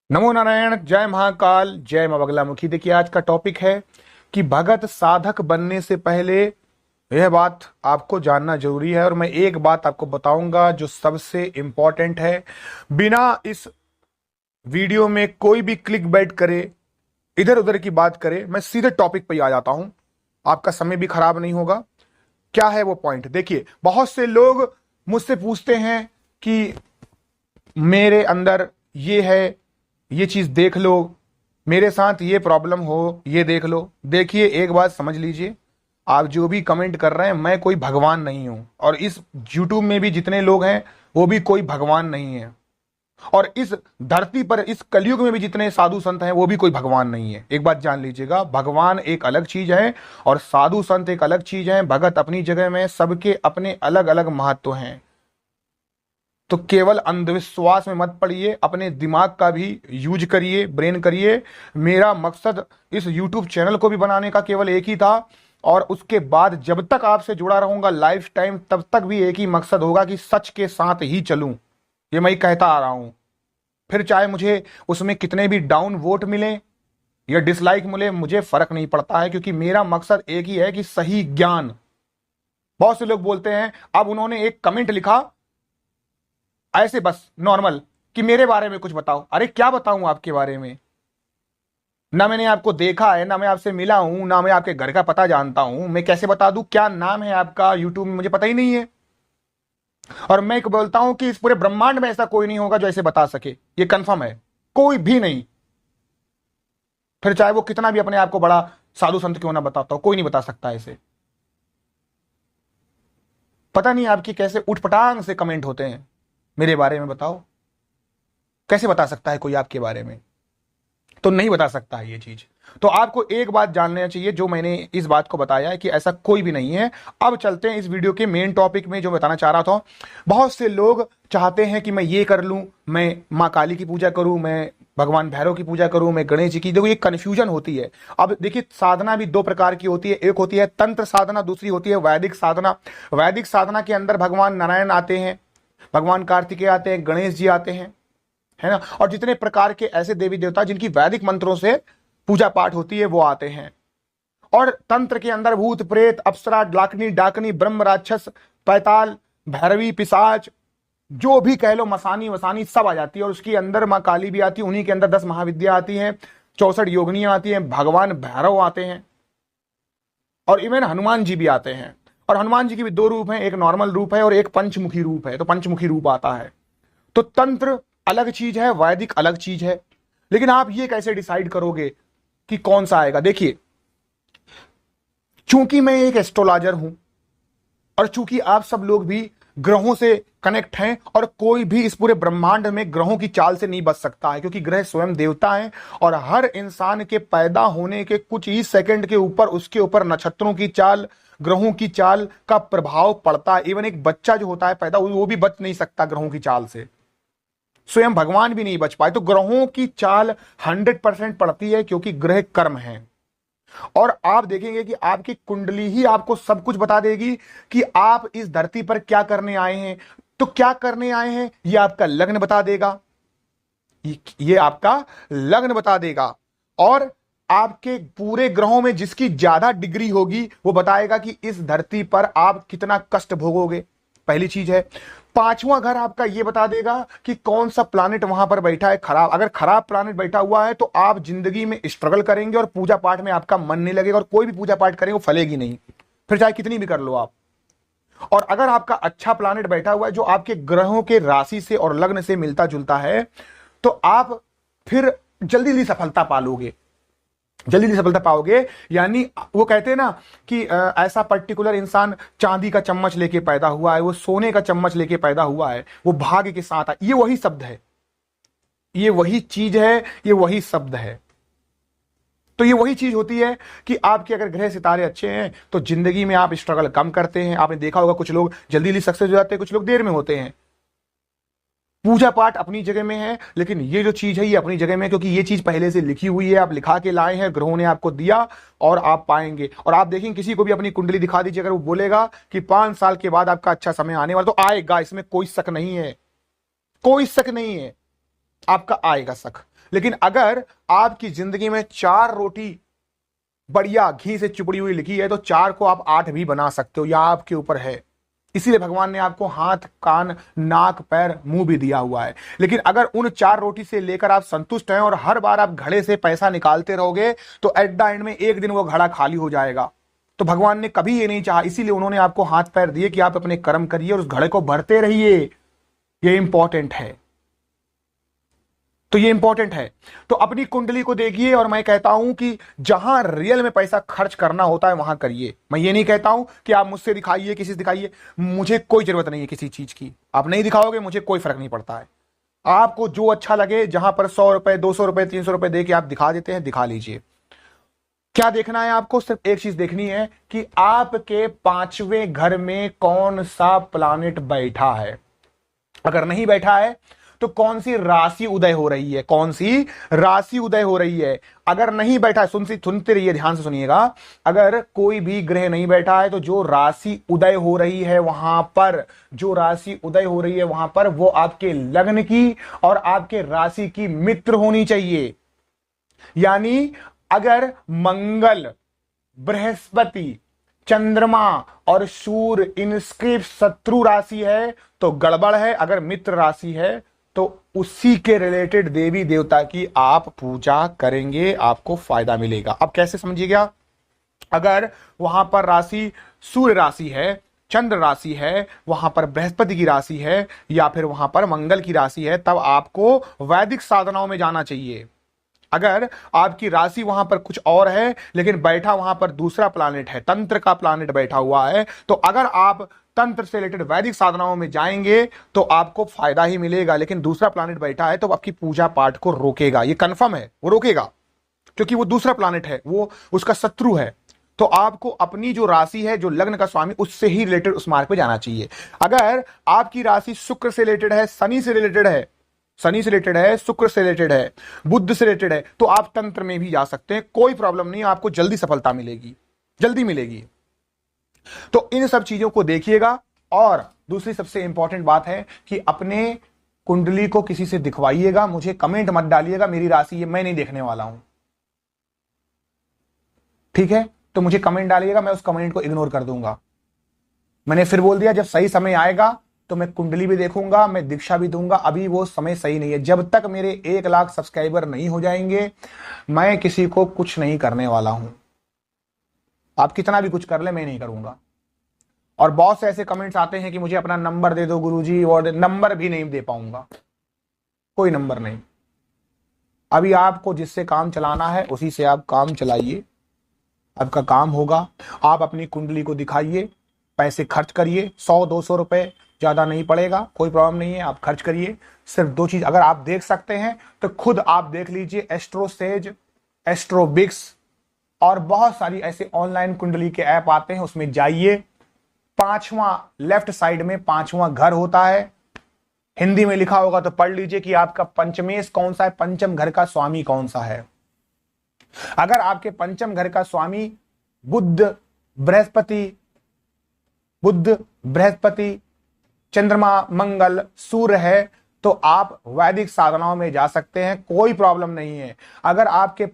नमो नारायण, जय महाकाल, जय मां बगलामुखी। देखिए, आज का टॉपिक है कि भगत साधक बनने से पहले यह बात आपको जानना जरूरी है। और मैं एक बात आपको बताऊंगा जो सबसे इंपॉर्टेंट है। बिना इस वीडियो में कोई भी क्लिक बैट करे, इधर उधर की बात करे, मैं सीधे टॉपिक पे ही आ जाता हूं। आपका समय भी खराब नहीं होगा। क्या है वो पॉइंट? देखिए, बहुत से लोग मुझसे पूछते हैं कि मेरे अंदर ये है, ये चीज देख लो, मेरे साथ ये प्रॉब्लम हो, ये देख लो। देखिए, एक बात समझ लीजिए, आप जो भी कमेंट कर रहे हैं, मैं कोई भगवान नहीं हूं। और इस यूट्यूब में भी जितने लोग हैं वो भी कोई भगवान नहीं है। और इस धरती पर, इस कलयुग में भी जितने साधु संत हैं वो भी कोई भगवान नहीं है। एक बात जान लीजिएगा, भगवान एक अलग चीज है और साधु संत एक अलग चीज है। भगत अपनी जगह में, सबके अपने अलग अलग महत्व हैं। तो केवल अंधविश्वास में मत पड़िए, अपने दिमाग का भी यूज करिए, ब्रेन करिए। मेरा मकसद इस YouTube चैनल को भी बनाने का केवल एक ही था, और उसके बाद जब तक आपसे जुड़ा रहूंगा लाइफ टाइम, तब तक भी एक ही मकसद होगा कि सच के साथ ही चलूं। ये मैं कहता आ रहा हूं। फिर चाहे मुझे उसमें कितने भी डाउन वोट मिले या डिसलाइक मिले, मुझे फर्क नहीं पड़ता है, क्योंकि मेरा मकसद एक ही है कि सही ज्ञान। बहुत से लोग बोलते हैं, अब उन्होंने एक कमेंट लिखा ऐसे बस नॉर्मल कि मेरे बारे में कुछ बताओ। अरे क्या बताऊं आपके बारे में? ना मैंने आपको देखा है, ना मैं आपसे मिला हूं, ना मैं आपके घर का पता जानता हूं। मैं कैसे बता दूं क्या नाम है आपका यूट्यूब में? मुझे पता ही नहीं है। और मैं बोलता हूं कि इस पूरे ब्रह्मांड में ऐसा कोई नहीं होगा जो ऐसे बता सके। ये कंफर्म है, कोई भी नहीं। फिर चाहे वो कितना भी अपने आप को बड़ा साधु संत क्यों ना बताता हो, कोई नहीं बता सकता ऐसे। पता नहीं आपकी कैसे उठपटांग से कमेंट होते हैं मेरे बारे में। बताओ, कैसे बता सकता है कोई आपके बारे में? तो नहीं बता सकता है ये चीज। तो आपको एक बात जान लेना चाहिए, जो मैंने इस बात को बताया है कि ऐसा कोई भी नहीं है। अब चलते हैं इस वीडियो के मेन टॉपिक में, जो बताना चाह रहा था। बहुत से लोग चाहते हैं कि मैं ये कर लूं, मैं माँ काली की पूजा करूं, मैं भगवान भैरव की पूजा करूं, मैं गणेश जी की। देखो, ये कंफ्यूजन होती है। अब देखिए, साधना भी दो प्रकार की होती है। एक होती है तंत्र साधना, दूसरी होती है वैदिक साधना। वैदिक साधना के अंदर भगवान नारायण आते हैं, भगवान कार्तिकेय आते हैं, गणेश जी आते हैं, है ना। और जितने प्रकार के ऐसे देवी देवता जिनकी वैदिक मंत्रों से पूजा पाठ होती है वो आते हैं। और तंत्र के अंदर भूत प्रेत, अप्सरा, डाकनी डाकनी, ब्रह्म, राक्षस, पैताल, भैरवी, पिशाच, जो भी कह लो, मसानी वसानी, सब आ जाती है। और उसके अंदर माँ काली भी आती है, उन्हीं के अंदर 10 महाविद्या आती हैं, 64 योगिनियां आती हैं, भगवान भैरव आते हैं, और इवन हनुमान जी भी आते हैं। और हनुमान जी की भी दो रूप हैं, एक नॉर्मल रूप है और एक पंचमुखी रूप है। तो पंचमुखी रूप आता है। तो तंत्र अलग चीज है, वैदिक अलग चीज है। लेकिन आप ये कैसे डिसाइड करोगे कि कौन सा आएगा? देखिए, चूंकि मैं एक एस्ट्रोलॉजर हूं, और चूंकि आप सब लोग भी ग्रहों से कनेक्ट हैं, और कोई भी इस पूरे ब्रह्मांड में ग्रहों की चाल से नहीं बच सकता है, क्योंकि ग्रह स्वयं देवता हैं। और हर इंसान के पैदा होने के कुछ ही सेकंड के ऊपर उसके ऊपर नक्षत्रों की चाल, ग्रहों की चाल का प्रभाव पड़ता है। इवन एक बच्चा जो होता है पैदा, वो भी बच नहीं सकता ग्रहों की चाल से। स्वयं भगवान भी नहीं बच पाए। तो ग्रहों की चाल 100% पड़ती है, क्योंकि ग्रह कर्म है। और आप देखेंगे कि आपकी कुंडली ही आपको सब कुछ बता देगी कि आप इस धरती पर क्या करने आए हैं। तो क्या करने आए हैं ये आपका लग्न बता देगा, ये आपका लग्न बता देगा। और आपके पूरे ग्रहों में जिसकी ज्यादा डिग्री होगी वो बताएगा कि इस धरती पर आप कितना कष्ट भोगोगे। पहली चीज है। पांचवां घर आपका ये बता देगा कि कौन सा प्लानिट वहां पर बैठा है खराब। अगर खराब प्लानिट बैठा हुआ है तो आप जिंदगी में स्ट्रगल करेंगे, और पूजा पाठ में आपका मन नहीं लगेगा, और कोई भी पूजा पाठ करेंगे वो फलेगी नहीं, फिर चाहे कितनी भी कर लो आप। और अगर आपका अच्छा प्लानिट बैठा हुआ है जो आपके ग्रहों के राशि से और लग्न से मिलता जुलता है, तो आप फिर जल्दी जल्दी सफलता पालोगे, जल्दी जल्दी सफलता पाओगे। यानी वो कहते हैं ना कि ऐसा पर्टिकुलर इंसान चांदी का चम्मच लेके पैदा हुआ है, वो सोने का चम्मच लेके पैदा हुआ है, वो भाग्य के साथ है। ये वही शब्द है, ये वही चीज है, ये वही शब्द है। तो ये वही चीज होती है कि आपके अगर ग्रह सितारे अच्छे हैं तो जिंदगी में आप स्ट्रगल कम करते हैं। आपने देखा होगा कुछ लोग जल्दी जल्दी सक्सेस हो जाते हैं, कुछ लोग देर में होते हैं। पूजा पाठ अपनी जगह में है, लेकिन ये जो चीज है ये अपनी जगह में है, क्योंकि ये चीज पहले से लिखी हुई है, आप लिखा के लाए हैं, ग्रहों ने आपको दिया, और आप पाएंगे। और आप देखेंगे, किसी को भी अपनी कुंडली दिखा दीजिए, अगर वो बोलेगा कि 5 साल के बाद आपका अच्छा समय आने वाला, तो आएगा, इसमें कोई शक नहीं है, कोई शक नहीं है। आपका आएगा शक। लेकिन अगर आपकी जिंदगी में 4 रोटी बढ़िया घी से चुपड़ी हुई लिखी है तो 4 को आप 8 भी बना सकते हो, या आपके ऊपर है। इसीलिए भगवान ने आपको हाथ, कान, नाक, पैर, मुंह भी दिया हुआ है। लेकिन अगर उन 4 रोटी से लेकर आप संतुष्ट हैं और हर बार आप घड़े से पैसा निकालते रहोगे तो एट द एंड में एक दिन वो घड़ा खाली हो जाएगा। तो भगवान ने कभी ये नहीं चाहा, इसीलिए उन्होंने आपको हाथ पैर दिए कि आप अपने कर्म करिए और उस घड़े को भरते रहिए। ये इंपॉर्टेंट है। तो ये इंपॉर्टेंट है। तो अपनी कुंडली को देखिए, और मैं कहता हूं कि जहां रियल में पैसा खर्च करना होता है वहां करिए। मैं ये नहीं कहता हूं कि आप मुझसे दिखाइए, किसी से दिखाइए, मुझे कोई जरूरत नहीं है किसी चीज की। आप नहीं दिखाओगे, मुझे कोई फर्क नहीं पड़ता है। आपको जो अच्छा लगे, जहां पर 100 रुपए, 200 रुपए, 300 रुपए दे के आप दिखा देते हैं, दिखा लीजिए। क्या देखना है आपको? सिर्फ एक चीज देखनी है कि आपके 5वें घर में कौन सा प्लानेट बैठा है। अगर नहीं बैठा है तो कौन सी राशि उदय हो रही है, कौन सी राशि उदय हो रही है। अगर नहीं बैठा है, सुनते रहिए, ध्यान से सुनिएगा। अगर कोई भी ग्रह नहीं बैठा है तो जो राशि उदय हो रही है वहां पर, जो राशि उदय हो रही है वहां पर, वो आपके लग्न की और आपके राशि की मित्र होनी चाहिए। यानी अगर मंगल, बृहस्पति, चंद्रमा और सूर्य इनकी शत्रु राशि है तो गड़बड़ है। अगर मित्र राशि है तो उसी के रिलेटेड देवी देवता की आप पूजा करेंगे, आपको फायदा मिलेगा। अब कैसे समझिएगा? अगर वहां पर राशि सूर्य राशि है, चंद्र राशि है, वहां पर बृहस्पति की राशि है, या फिर वहां पर मंगल की राशि है, तब आपको वैदिक साधनाओं में जाना चाहिए। अगर आपकी राशि वहां पर कुछ और है लेकिन बैठा वहां पर दूसरा प्लानेट है, तंत्र का प्लानेट बैठा हुआ है, तो अगर आप तंत्र से रिलेटेड वैदिक साधनाओं में जाएंगे तो आपको फायदा ही मिलेगा। लेकिन दूसरा प्लानेट बैठा है तो आपकी पूजा पाठ को रोकेगा, ये कंफर्म है, वो रोकेगा, क्योंकि वो दूसरा प्लानेट है, वो उसका शत्रु है। तो आपको अपनी जो राशि है, जो लग्न का स्वामी, उससे ही रिलेटेड उस मार्ग पे जाना चाहिए। अगर आपकी राशि शुक्र से रिलेटेड है, शनि से रिलेटेड है, शनि से रिलेटेड है, शुक्र से रिलेटेड है, बुध से रिलेटेड है, तो आप तंत्र में भी जा सकते हैं, कोई प्रॉब्लम नहीं, आपको जल्दी सफलता मिलेगी, जल्दी मिलेगी। तो इन सब चीजों को देखिएगा। और दूसरी सबसे इंपॉर्टेंट बात है कि अपने कुंडली को किसी से दिखवाइएगा, मुझे कमेंट मत डालिएगा मेरी राशि ये, मैं नहीं देखने वाला हूं, ठीक है? तो मुझे कमेंट डालिएगा, मैं उस कमेंट को इग्नोर कर दूंगा। मैंने फिर बोल दिया, जब सही समय आएगा तो मैं कुंडली भी देखूंगा, मैं दीक्षा भी दूंगा। अभी वो समय सही नहीं है। जब तक मेरे 1 लाख सब्सक्राइबर नहीं हो जाएंगे, मैं किसी को कुछ नहीं करने वाला हूं। आप कितना भी कुछ कर ले, मैं नहीं करूंगा। और बहुत से ऐसे कमेंट्स आते हैं कि मुझे अपना नंबर दे दो गुरुजी, और नंबर भी नहीं दे पाऊंगा, कोई नंबर नहीं। अभी आपको जिससे काम चलाना है उसी से आप काम चलाइए, आपका काम होगा। आप अपनी कुंडली को दिखाइए, पैसे खर्च करिए, 100-200 रुपए, ज्यादा नहीं पड़ेगा, कोई प्रॉब्लम नहीं है, आप खर्च करिए। सिर्फ 2 चीज अगर आप देख सकते हैं तो खुद आप देख लीजिए, एस्ट्रोसेज, एस्ट्रोबिक्स और बहुत सारी ऐसे ऑनलाइन कुंडली के ऐप आते हैं, उसमें जाइए। 5वां लेफ्ट साइड में 5वां घर होता है, हिंदी में लिखा होगा तो पढ़ लीजिए कि आपका पंचमेश कौन सा है, पंचम घर का स्वामी कौन सा है। अगर आपके पंचम घर का स्वामी बुध, बृहस्पति, चंद्रमा, मंगल, सूर्य है तो आप वैदिक साधनाओं में जा सकते हैं, कोई प्रॉब्लम नहीं है। अगर आपके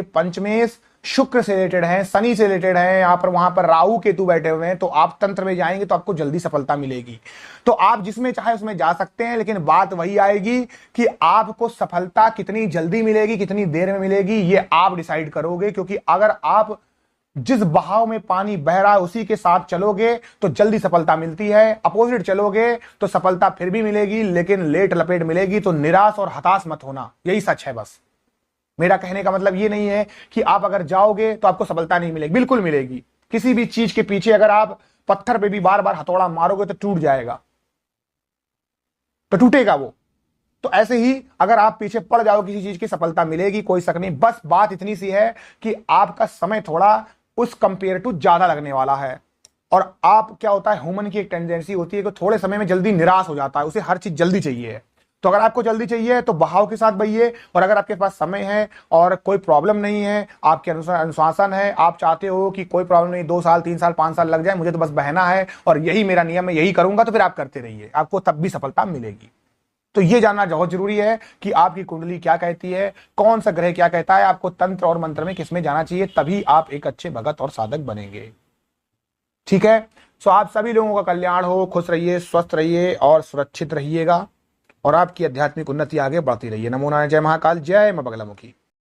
पंचमेश शुक्र से रिलेटेड है, शनि से रिलेटेड है, यहां पर वहां पर राहु केतु बैठे हुए हैं, तो आप तंत्र में जाएंगे तो आपको जल्दी सफलता मिलेगी। तो आप जिसमें चाहे उसमें जा सकते हैं, लेकिन बात वही आएगी कि आपको सफलता कितनी जल्दी मिलेगी, कितनी देर में मिलेगी, ये आप डिसाइड करोगे। क्योंकि अगर आप जिस बहाव में पानी बह रहा है उसी के साथ चलोगे तो जल्दी सफलता मिलती है, अपोजिट चलोगे तो सफलता फिर भी मिलेगी लेकिन लेट लपेट मिलेगी। तो निराश और हताश मत होना, यही सच है। बस मेरा कहने का मतलब ये नहीं है कि आप अगर जाओगे तो आपको सफलता नहीं मिलेगी, बिल्कुल मिलेगी। किसी भी चीज के पीछे अगर आप पत्थर पे भी बार बार हथौड़ा मारोगे तो टूट जाएगा, तो टूटेगा वो। तो ऐसे ही अगर आप पीछे पड़ जाओ किसी चीज की, सफलता मिलेगी, कोई शक नहीं। बस बात इतनी सी है कि आपका समय थोड़ा उस कंपेयर टू ज्यादा लगने वाला है। और आप क्या होता है, ह्यूमन की एक टेंडेंसी होती है कि थोड़े समय में जल्दी निराश हो जाता है, उसे हर चीज जल्दी चाहिए। तो अगर आपको जल्दी चाहिए तो बहाव के साथ बहिए, और अगर आपके पास समय है और कोई प्रॉब्लम नहीं है, आपके अनुशासन है, आप चाहते हो कि कोई प्रॉब्लम नहीं, 2 साल 3 साल 5 साल लग जाए, मुझे तो बस बहना है और यही मेरा नियम है, यही करूंगा, तो फिर आप करते रहिए, आपको तब भी सफलता मिलेगी। तो ये जानना बहुत जरूरी है कि आपकी कुंडली क्या कहती है, कौन सा ग्रह क्या कहता है, आपको तंत्र और मंत्र में किसमें जाना चाहिए, तभी आप एक अच्छे भगत और साधक बनेंगे। ठीक है। सो आप सभी लोगों का कल्याण हो, खुश रहिए, स्वस्थ रहिए और सुरक्षित रहिएगा और आपकी आध्यात्मिक उन्नति आगे बढ़ती रहिए। नमो नारायण। जय महाकाल, जय मां बगलामुखी।